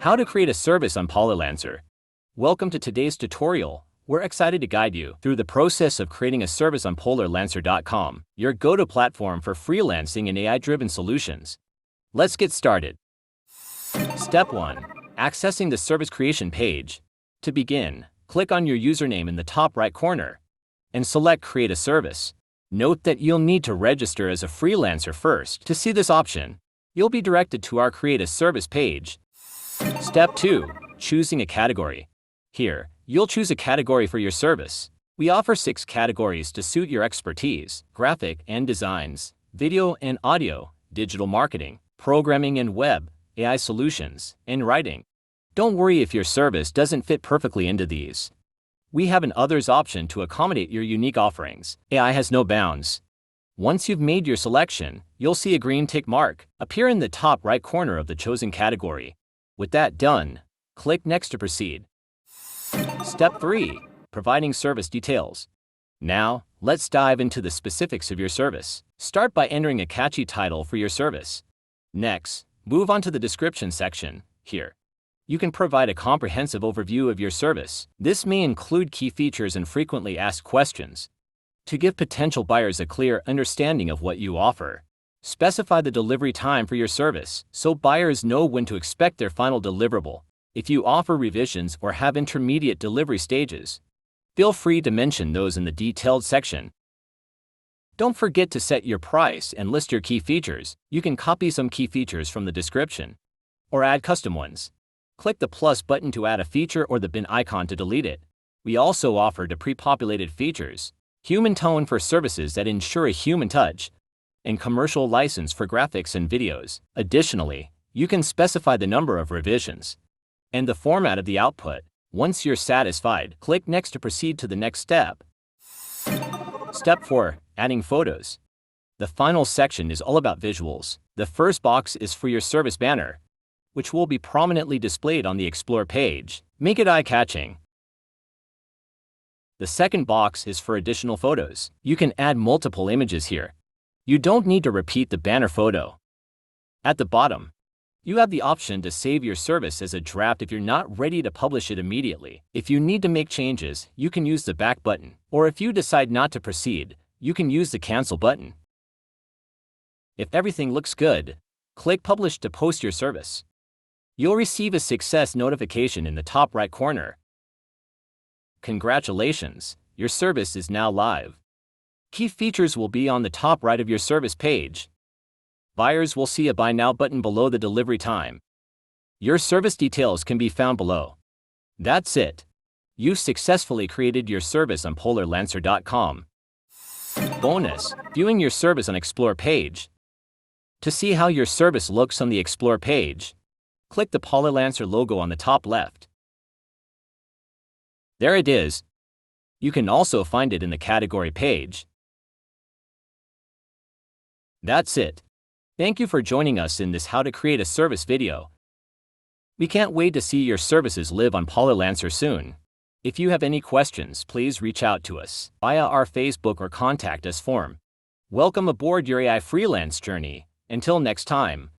How to create a service on Polarlancer. Welcome to today's tutorial. We're excited to guide you through the process of creating a service on Polarlancer.com, your go-to platform for freelancing and AI-driven solutions. Let's get started. Step 1. Accessing the service creation page. To begin, click on your username in the top right corner and select Create a Service. Note that you'll need to register as a freelancer first. To see this option, you'll be directed to our Create a Service page. Step 2. Choosing a category. Here, you'll choose a category for your service. We offer 6 categories to suit your expertise: graphic and designs, video and audio, digital marketing, programming and web, AI solutions, and writing. Don't worry if your service doesn't fit perfectly into these. We have an Others option to accommodate your unique offerings. AI has no bounds. Once you've made your selection, you'll see a green tick mark appear in the top right corner of the chosen category. With that done, click Next to proceed. Step 3. Providing service details. Now, let's dive into the specifics of your service. Start by entering a catchy title for your service. Next, move on to the description section. Here, you can provide a comprehensive overview of your service. This may include key features and frequently asked questions to give potential buyers a clear understanding of what you offer. Specify the delivery time for your service so buyers know when to expect their final deliverable. If you offer revisions or have intermediate delivery stages, feel free to mention those in the detailed section. Don't forget to set your price and list your key features. You can copy some key features from the description or add custom ones. Click the plus button to add a feature or the bin icon to delete it. We also offer the pre-populated features, human tone for services that ensure a human touch, and commercial license for graphics and videos. Additionally, you can specify the number of revisions and the format of the output. Once you're satisfied, click Next to proceed to the next step. Step 4. Adding photos. The final section is all about visuals. The first box is for your service banner, which will be prominently displayed on the Explore page. Make it eye-catching. The second box is for additional photos. You can add multiple images here. You don't need to repeat the banner photo. At the bottom, you have the option to save your service as a draft if you're not ready to publish it immediately. If you need to make changes, you can use the back button, or if you decide not to proceed, you can use the cancel button. If everything looks good, click Publish to post your service. You'll receive a success notification in the top right corner. Congratulations, your service is now live. Key features will be on the top right of your service page. Buyers will see a Buy Now button below the delivery time. Your service details can be found below. That's it. You've successfully created your service on Polarlancer.com. Bonus: viewing your service on Explore page. To see how your service looks on the Explore page, click the Polarlancer logo on the top left. There it is. You can also find it in the category page. That's it. Thank you for joining us in this How to Create a Service video. We can't wait to see your services live on Polarlancer soon. If you have any questions, please reach out to us via our Facebook or contact us form. Welcome aboard your AI freelance journey. Until next time.